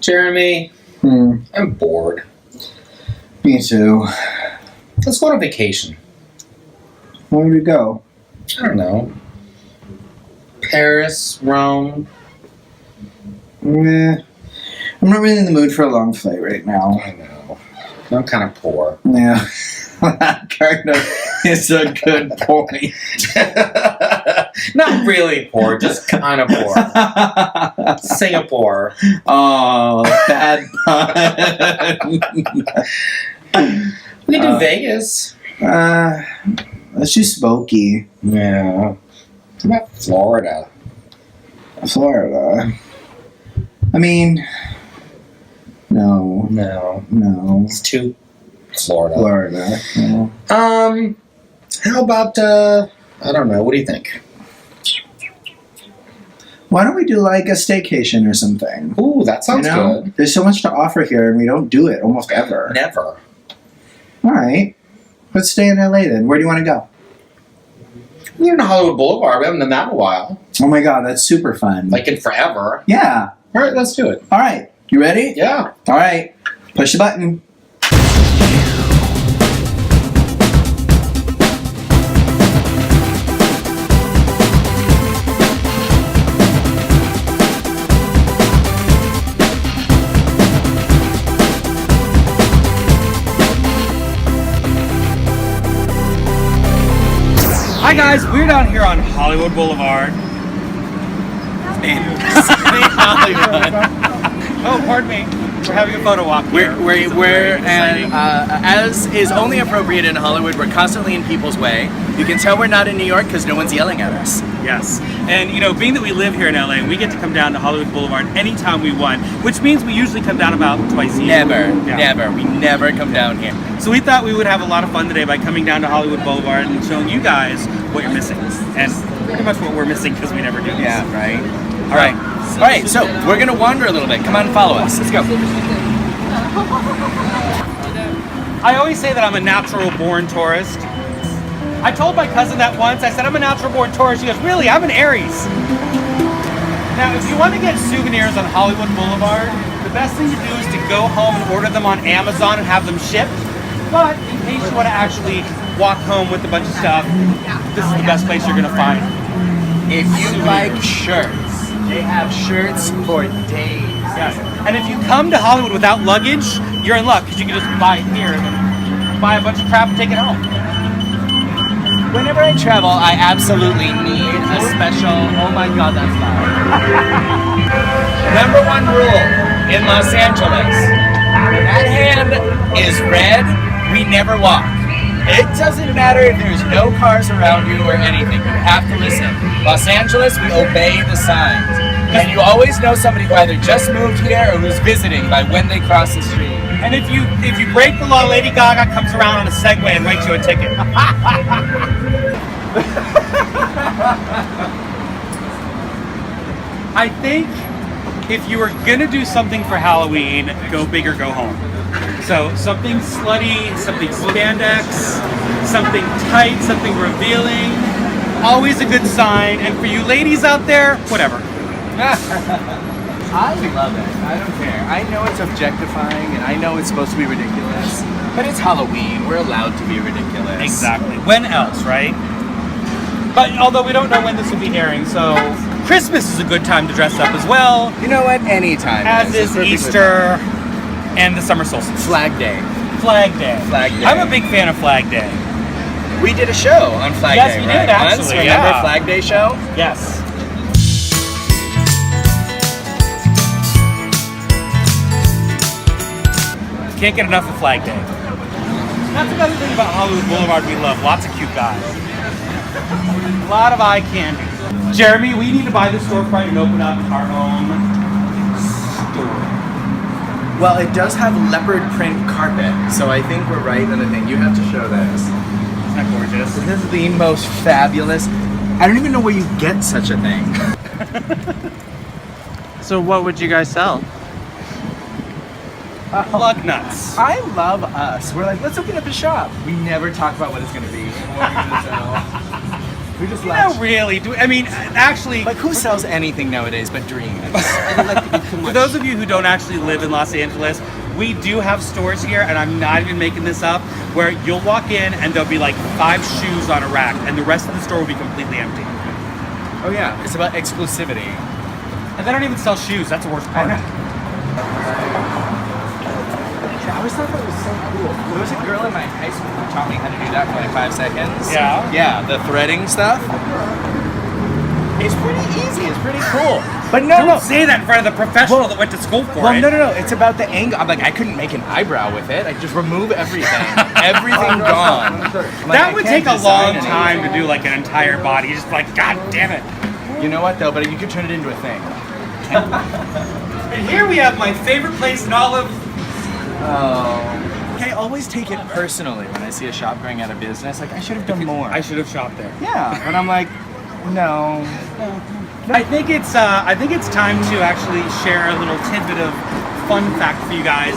Jeremy, I'm bored. Me too. Let's go on a vacation. Where would we go? I don't know. Paris, Rome. Nah. I'm not really in the mood for a long flight right now. I know. I'm kind of poor. Yeah. That kind of is a good point. Not really poor, just kind of poor. Singapore. Oh, bad pun. We can do Vegas. Let's do Spooky. Yeah. How about Florida? Florida. I mean, no. It's too Florida. No. How about, I don't know, what do you think? Why don't we do like a staycation or something? Ooh, that sounds good. There's so much to offer here and we don't do it almost ever. Never. Alright. Let's stay in LA then. Where do you want to go? We're in Hollywood Boulevard. We haven't done that in a while. Oh my god, that's super fun. Like in forever. Yeah. Alright, let's do it. Alright. You ready? Yeah. Alright. Push the button. Hi guys, we're down here on Hollywood Boulevard. In Hollywood. Oh, pardon me. We're having a photo walk here. As is only appropriate in Hollywood, we're constantly in people's way. You can tell we're not in New York because no one's yelling at us. Yes. And you know, being that we live here in LA, we get to come down to Hollywood Boulevard anytime we want, which means we usually come down about twice a year. Never. We never come down here. So we thought we would have a lot of fun today by coming down to Hollywood Boulevard and showing you guys what you're missing. And pretty much what we're missing because we never do this. Yeah, right? All right, so we're going to wander a little bit. Come on, follow us. Let's go. I always say that I'm a natural-born tourist. I told my cousin that once. I said, I'm a natural-born tourist. She goes, really? I'm an Aries. Now, if you want to get souvenirs on Hollywood Boulevard, the best thing to do is to go home and order them on Amazon and have them shipped. But in case you want to actually walk home with a bunch of stuff, this is the best place you're going to find. If you like shirts, they have shirts for days. Yes. And if you come to Hollywood without luggage, you're in luck because you can just buy it here and then buy a bunch of crap and take it home. Whenever I travel, I absolutely need a special, oh my god, that's loud. Number one rule in Los Angeles, when that hand is red, we never walk. It doesn't matter if there's no cars around you or anything, you have to listen. Los Angeles, we obey the signs. And you always know somebody who either just moved here or who's visiting by when they cross the street. And if you break the law, Lady Gaga comes around on a Segway and writes you a ticket. I think if you were gonna do something for Halloween, go big or go home. So something slutty, something spandex, something tight, something revealing, always a good sign. And for you ladies out there, whatever. I love it. I don't care. I know it's objectifying and I know it's supposed to be ridiculous, but it's Halloween. We're allowed to be ridiculous. Exactly. When else, right? But although we don't know when this will be airing, so Christmas is a good time to dress up as well. You know what? Anytime. As is Easter and the summer solstice. Flag Day. Flag Day. Flag Day. I'm a big fan of Flag Day. We did a show on Flag Day, Yes, we right? did, actually, Once? Remember yeah. Flag Day show? Yes. Can't get enough of Flag Day. That's another thing about Hollywood Boulevard we love. Lots of cute guys. A lot of eye candy. Jeremy, we need to buy the storefront and open up our own store. Well, it does have leopard print carpet, so I think we're right in the thing. You have to show this. Isn't that gorgeous? This is the most fabulous. I don't even know where you get such a thing. So what would you guys sell? Lug nuts. I love us. We're like, let's open up a shop. We never talk about what it's going to be. What we're going to sell. We just Not really. I mean, actually, Like, who sells anything nowadays but dreams? for those of you who don't actually live in Los Angeles, we do have stores here, and I'm not even making this up, where you'll walk in and there'll be like 5 shoes on a rack, and the rest of the store will be completely empty. Oh yeah, it's about exclusivity. And they don't even sell shoes. That's the worst part. I always thought that was so cool. There was a girl in my high school who taught me how to do that for like 5 seconds. Yeah? Yeah, the threading stuff. It's pretty easy. It's pretty cool. But no, Don't say that in front of the professional that went to school for it. no. It's about the angle. I'm like, I couldn't make an eyebrow with it. I just remove everything. Everything gone. I'm like, That I would can't take a long design time to anything. do like an entire body. You're just like, God damn it. You know what though? But you could turn it into a thing. And here we have my favorite place in all of... I always take it personally when I see a shop going out of business. Like, I should have done more. I should have shopped there. Yeah, but I'm like, no. I think it's time to actually share a little tidbit of fun fact for you guys.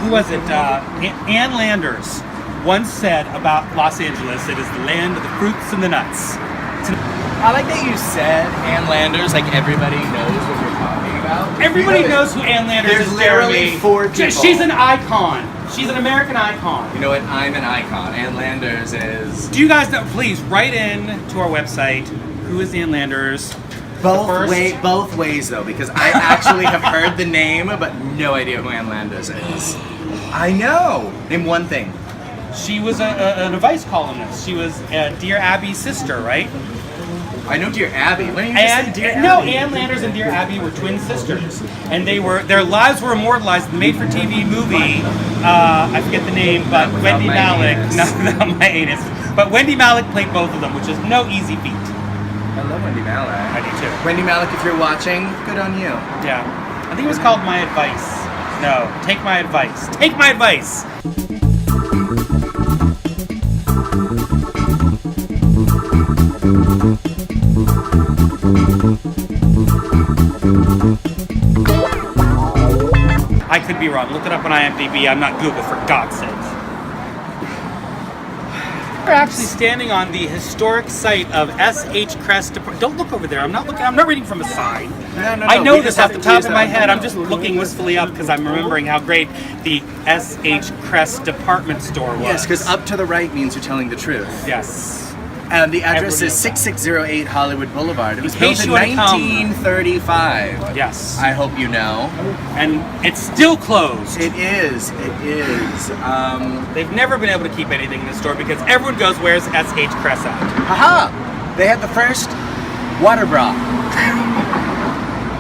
Who was it? Ann Landers once said about Los Angeles, it is the land of the fruits and the nuts. I like that you said Ann Landers, like everybody knows what you're talking about. Everybody knows who Ann Landers There's is, literally Jeremy. 4 people. She's an icon. She's an American icon. You know what? I'm an icon. Ann Landers is Do you guys know? Please write in to our website. Who is Ann Landers? both ways though, because I actually have heard the name, but no idea who Ann Landers is. I know. Name one thing. She was an advice columnist. She was Dear Abby's sister, right? I know Dear Abby. Why don't you just say Dear No, Abby? Ann Landers and Dear Abby were twin sisters, and their lives were immortalized in the made-for-TV movie. I forget the name, but Without Wendy My Malick. Anus. No, not my anus. But Wendy Malick played both of them, which is no easy feat. I love Wendy Malick. I do too. Wendy Malick, if you're watching, good on you. Yeah, I think it was called My Advice. No, Take My Advice. Take my advice. I could be wrong. Look it up on IMDb. I'm not Google, for God's sake. We're actually standing on the historic site of S.H. Crest. Don't look over there. I'm not looking. I'm not reading from a sign. No. I know we this just off have the to top use of my that. head. I'm just looking wistfully up because I'm remembering how great the S.H. Crest department store was. Yes, because up to the right means you're telling the truth. Yes. And the address Everyone is knows that. 6608 Hollywood Boulevard. It was case built in you wanna come. 1935. Yes. I hope you know. And it's still closed. It is. It is. They've never been able to keep anything in the store because everyone goes, where's S.H. Crest at? Haha! They had the first water bra.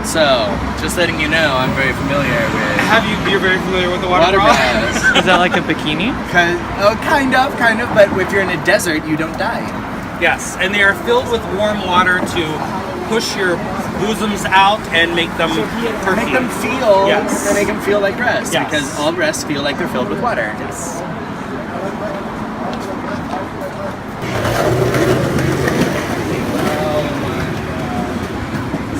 So, just letting you know, I'm very familiar with You're very familiar with the water water bra? bras. Is that like a bikini? Kind of, but if you're in a desert, you don't die. Yes, and they are filled with warm water to push your bosoms out and make them perky. Make them feel, Yes. they make them feel like breasts, Yes. because all breasts feel like they're filled with water. Yes.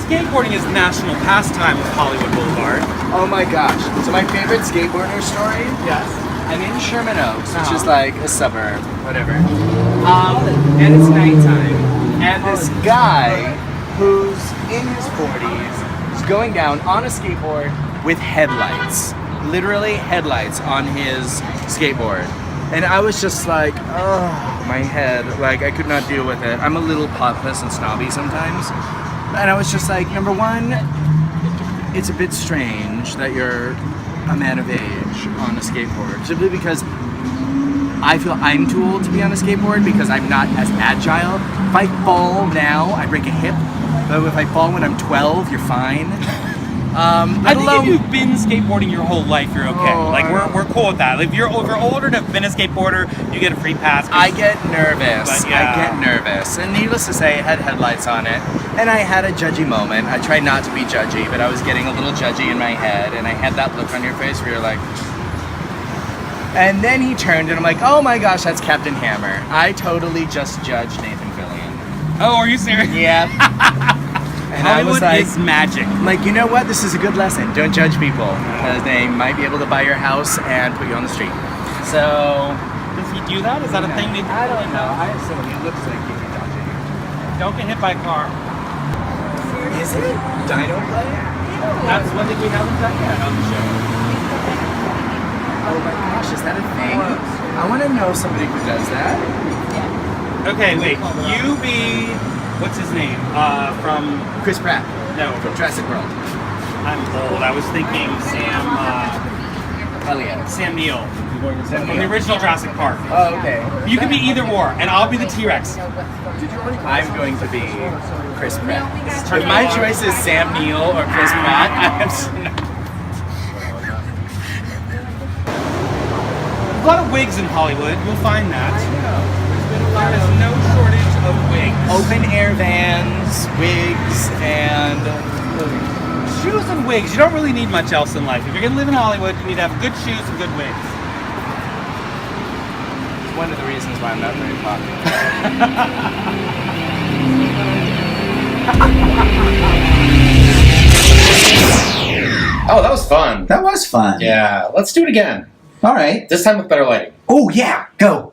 Skateboarding is national pastime with Hollywood Boulevard. Oh my gosh. So my favorite skateboarder story, Yes. I'm in Sherman Oaks, which is Uh-huh. like a suburb, whatever. And it's nighttime. And this guy who's in his 40s is going down on a skateboard with headlights. Literally headlights on his skateboard. And I was just like, oh, my head. Like, I could not deal with it. I'm a little pompous and snobby sometimes. And I was just like, number one, it's a bit strange that you're a man of age on a skateboard. Simply because I feel I'm too old to be on a skateboard because I'm not as agile. If I fall now, I break a hip. But if I fall when I'm 12, you're fine. I think if you've been skateboarding your whole life, you're okay. Oh, Like we're cool with that. If you're older and have been a skateboarder, you get a free pass. 'cause- I get nervous. But yeah. I get nervous. And needless to say, it had headlights on it. And I had a judgy moment. I tried not to be judgy, but I was getting a little judgy in my head. And I had that look on your face where you're like... And then he turned and I'm like, oh my gosh, that's Captain Hammer. I totally just judged Nathan Fillion. Oh, are you serious? Yeah. And I was Hollywood like, is magic. I'm like, you know what? This is a good lesson. Don't judge people because they might be able to buy your house and put you on the street. So... Does he do that? Is that a thing? I don't know. I assume he looks like he's judging. Don't get hit by a car. Is it Dino Play? That's one thing we haven't done yet on the show. Oh my gosh, is that a thing? I want to know somebody who does that. Okay, wait. You be what's his name? From Chris Pratt no, from Jurassic World. I'm old. I was thinking Sam. Elliot. Sam Neill from the original Jurassic Park. Oh, okay. You can be either or, and I'll be the T-Rex. I'm going to be Chris Pratt. If my choice is Sam Neill or Chris Pratt, A lot of wigs in Hollywood. You'll find that. There is no shortage of wigs. open air vans, wigs, and Shoes and wigs. You don't really need much else in life. If you're gonna live in Hollywood, you need to have good shoes and good wigs. it's one of the reasons why I'm not very popular. Oh, that was fun. That was fun. Yeah, let's do it again. All right. This time with better lighting. Oh, yeah. Go.